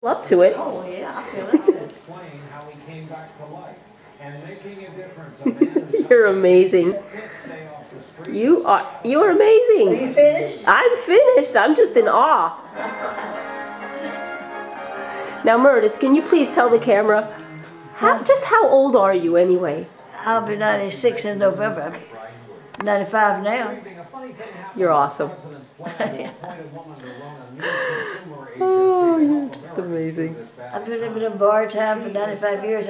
Up to it. Oh, yeah, I feel it. Explain how he came back to life and making a difference. You're amazing. You're amazing. Are you finished? I'm finished. I'm just in awe. Now, Myrtice, can you please tell the camera, just how old are you anyway? I'll be 96 in November. I'm 95 now. You're awesome. Oh, you're just amazing. I've been living in bar time for 95 years.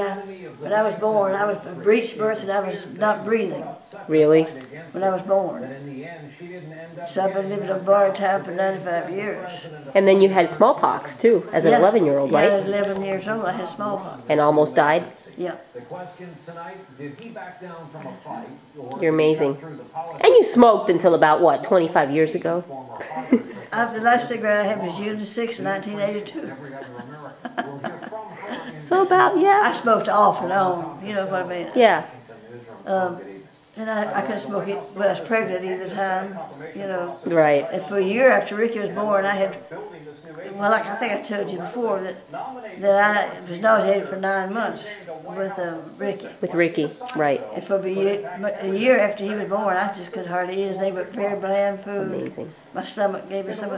When I was born, I was a breech birth and I was not breathing. Really? When I was born. So I've been living in bar time for 95 years. And then you had smallpox too, as an 11-year-old, right? Yeah, at 11 years old, I had smallpox. And almost died? Yeah. You're amazing. And you smoked until about, what, 25 years ago? The last cigarette I had was June the 6th, 1982. So about, yeah. I smoked off and on, you know what I mean? Yeah. And I couldn't smoke it when I was pregnant either time, you know. Right. And for a year after Ricky was born, I had, well, like I think I told you before, that I was nauseated for 9 months with Ricky. With Ricky, right. And for a year after he was born, I just could hardly eat anything but very bland food. Amazing. My stomach gave me some,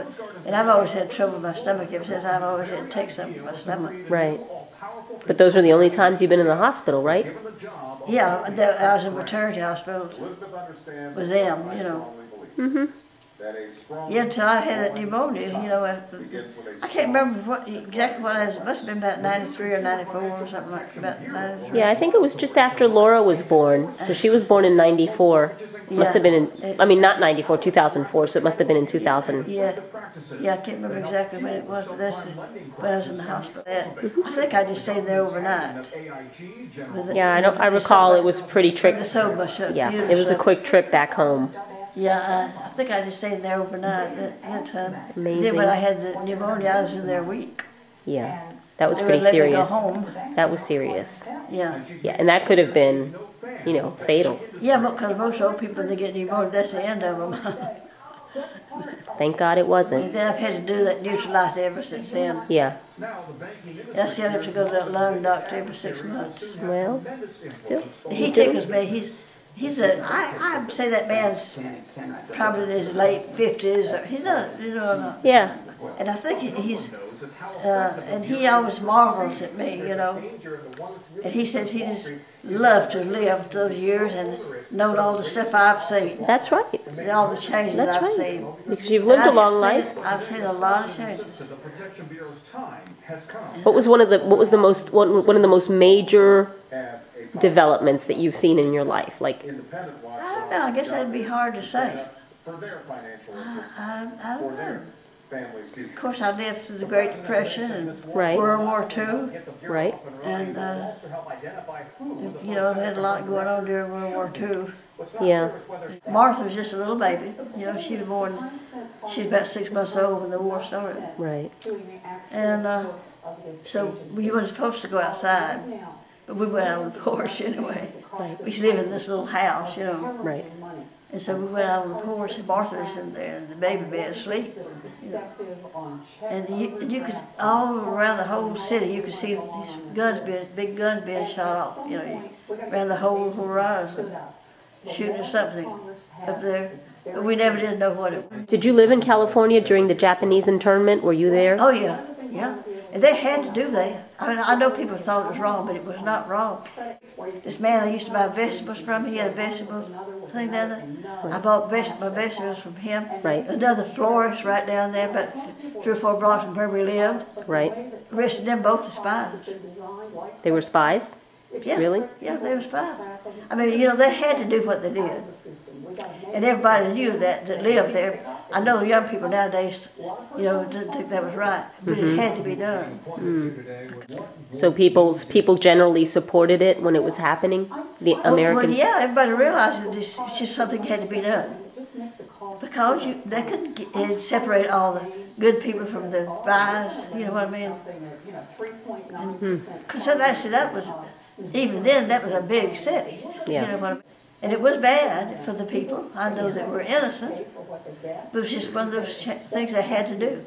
and I've always had trouble with my stomach ever since. I've always had to take something for my stomach. Right. But those are the only times you've been in the hospital, right? Yeah, I was in maternity hospital with them, you know. Mm-hmm. Yeah, until I had that pneumonia, you know. I can't remember exactly what it was. It must have been about 93 or 94 or something like that. About 93. Yeah, I think it was just after Laura was born. So she was born in 94. Must have been in, I mean, not 94, 2004, so it must have been in 2000. Yeah, I can't remember exactly when it was, but that's when I was in the hospital. I think I just stayed there overnight. Yeah, I recall it was pretty trick. Yeah, it was a quick trip back home. Yeah, I think I just stayed there overnight that time. Amazing. Then when I had the pneumonia, I was in there a week. Yeah, that was They pretty would let me serious. go home. That was serious. Yeah. Yeah, and that could have been, you know, fatal. Yeah, because most old people, they get pneumonia, that's the end of them. Thank God it wasn't. And then I've had to do that Nutrilite ever since then. Yeah. I still have to go to that lung doctor every 6 months. Well, still. He tickles me. I'd say that man's probably in his late 50s. Or he's not, you know. Yeah. And I think and he always marvels at me, you know. And he says he just loved to live those years and known all the stuff I've seen. That's right. All the changes I've seen. Because you've lived a long life. I've seen a lot of changes. What was one of the most major developments that you've seen in your life? Like, I don't know. I guess that'd be hard to say. I don't know. Of course, I lived through the Great Depression and right. World War II. Right. And, you know, I had a lot going on during World War II. Yeah. Martha was just a little baby. You know, she was about 6 months old when the war started. Right. And so we weren't supposed to go outside, but we went out on the porch anyway. Right. We used to live in this little house, you know. Right. And so we went out on the porch, and Martha was in there in the baby bed asleep. You know. And you could, all around the whole city, you could see these big guns being shot off, you know, around the whole horizon, shooting at something up there. But we never did know what it was. Did you live in California during the Japanese internment? Were you there? Oh, yeah, yeah. And they had to do that. I mean, I know people thought it was wrong, but it was not wrong. This man I used to buy vegetables from, he had a vegetable thing down there. I bought my vegetables from him. Right. Another florist right down there, about 3 or 4 blocks from where we lived. Right. Arrested them both as spies. They were spies? Yeah. Really? Yeah, they were spies. I mean, you know, they had to do what they did. And everybody knew that lived there. I know young people nowadays, you know, didn't think that was right, but it had to be done. So people generally supported it when it was happening? The Americans? Well, yeah, everybody realized that it's just something had to be done. Because they couldn't separate all the good people from the spies, you know what I mean? Because that was, even then, that was a big city, Yeah. you know what I mean? And it was bad for the people. I know that were innocent. But it was just one of those things they had to do.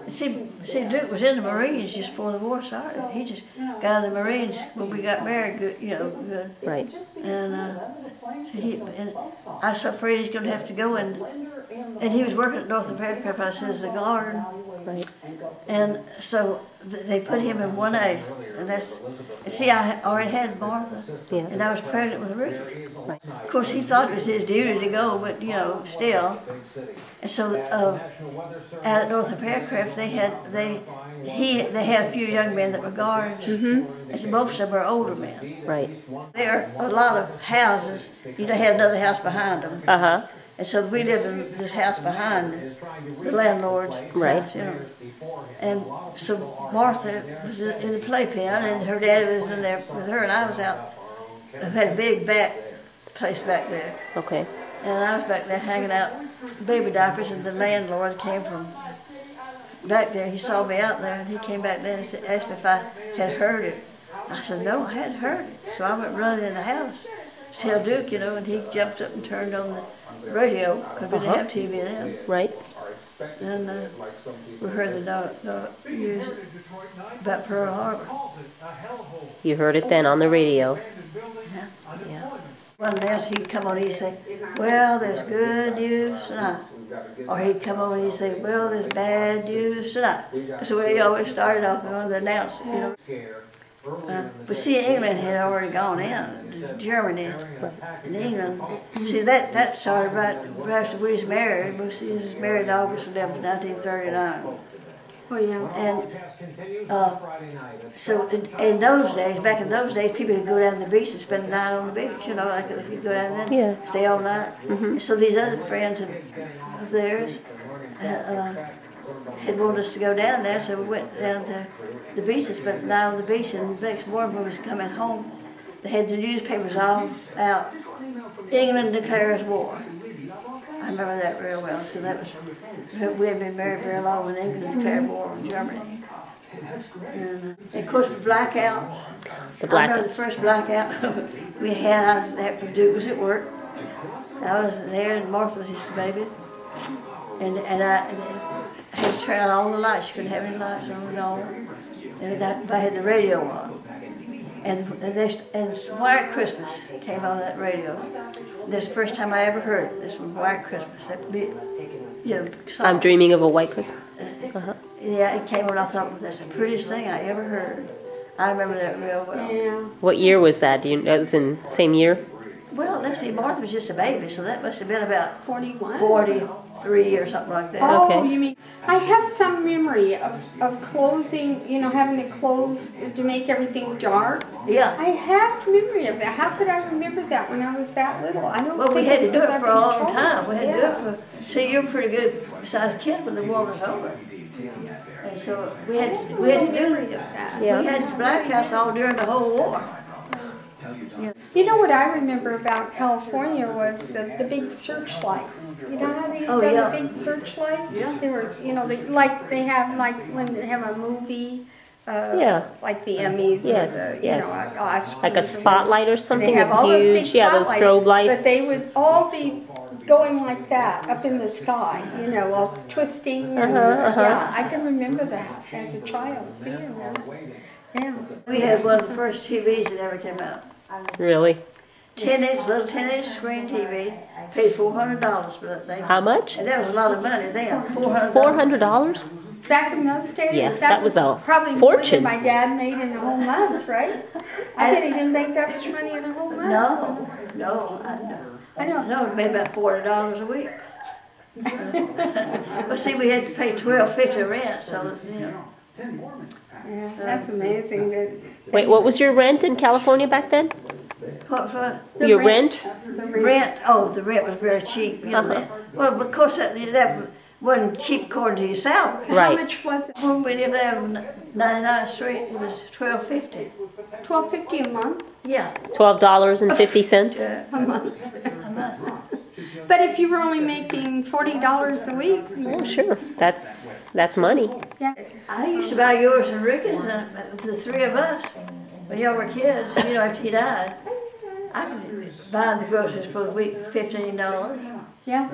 See, Duke was in the Marines just before the war started. He just got out of the Marines when we got married, good, good. Right. And I was afraid he's going to have to go, and he was working at North America, I says, the guard. Right. And so they put him in 1A, and see, I already had Martha, Yeah. and I was pregnant with Ricky. Right. Of course, he thought it was his duty to go, but still. And so out at North Aircraft, they had a few young men that were guards, and so most of them were older men. Right. There are a lot of houses. They had another house behind them. Uh-huh. And so we lived in this house behind the landlord's Right. house, And so Martha was in the playpen, and her dad was in there with her, and I was out. I had a big place back there. Okay. And I was back there hanging out baby diapers, and the landlord came from back there. He saw me out there, and he came back there and asked me if I had heard it. I said, no, I hadn't heard it. So I went running in the house to tell Duke, and he jumped up and turned on the radio, because we didn't have TV then. Right. And we heard the news about Pearl Harbor. You heard it then on the radio. Yeah. One day he'd come on, he'd say, well, there's good news tonight. Or he'd come on and he'd say, well, there's bad news tonight. That's the way he always started off and wanted to announce it, But see, England had already gone in, Germany and England. See, that started right after we was married. We was married in August 11th, 1939. Oh, yeah. And so in those days, back in those days, people would go down to the beach and spend the night on the beach, like if you go down there, stay all night. And so these other friends of theirs had wanted us to go down there, so we went down to the beach and spent the night on the beach, and the next morning when we was coming home, they had the newspapers all out. England declares war. I remember that real well. So that was, we had been married very long when England declared war on Germany. And of course the blackouts. I remember the first blackout we had, I was at Duke was at work. I was there and Martha was just a baby. And I had to turn on all the lights. You couldn't have any lights on at all. And I had the radio on. And White Christmas came on that radio. And this is the first time I ever heard it. This was White Christmas. That big, song. I'm dreaming of a white Christmas. Yeah, it came on. I thought, well, that's the prettiest thing I ever heard. I remember that real well. Yeah. What year was that? That was in the same year? Well, let's see, Martha was just a baby, so that must have been about 41? 43 or something like that. Oh, Okay. you mean, I have some memory of closing, having to close to make everything dark. Yeah. I have memory of that. How could I remember that when I was that little? I don't Well, we think had to it's do because it for I've a been long told. time. We had to do it for, see, you were pretty good sized kid when the war was over. And so we had to do Memory of that. Yeah. We had blackouts all during the whole war. You know what I remember about California was the big searchlight. You know how they used to have a big searchlight? Yeah. They were, they have when they have a movie. Like the Emmys Yes, or the, yes. Oscars. Like a spotlight or something? They have all those big Huge, yeah, those spotlights, strobe lights. but they would all be going like that up in the sky, all twisting. And, Yeah, I can remember that as a child, seeing that. Yeah. We had one of the first TVs that ever came out. Really? little 10-inch screen TV. Paid $400 for that thing. How much? And that was a lot of money then. $400. $400? Back in those days, Yes, that was a probably fortune. more than my dad made in a whole month, right? I bet he didn't make that much money in a whole month. No, I know. no, it made about $40 a week. But see, we had to pay $12.50 rent, so Yeah, that's amazing. Wait, what was your rent in California back then? What for? Your rent? The Rent? Oh, the rent was very cheap. Well, of course that wasn't cheap according to your salary. How Right. much was it? When we lived there on 99th Street, it was $12.50. $12.50 a month? Yeah, $12.50? A month. a month. But if you were only making $40 a week, Oh, sure. That's money. yeah. I used to buy yours and Ricky's, the three of us, when y'all were kids, after he died. I was buying the groceries for the week, $15. Yeah.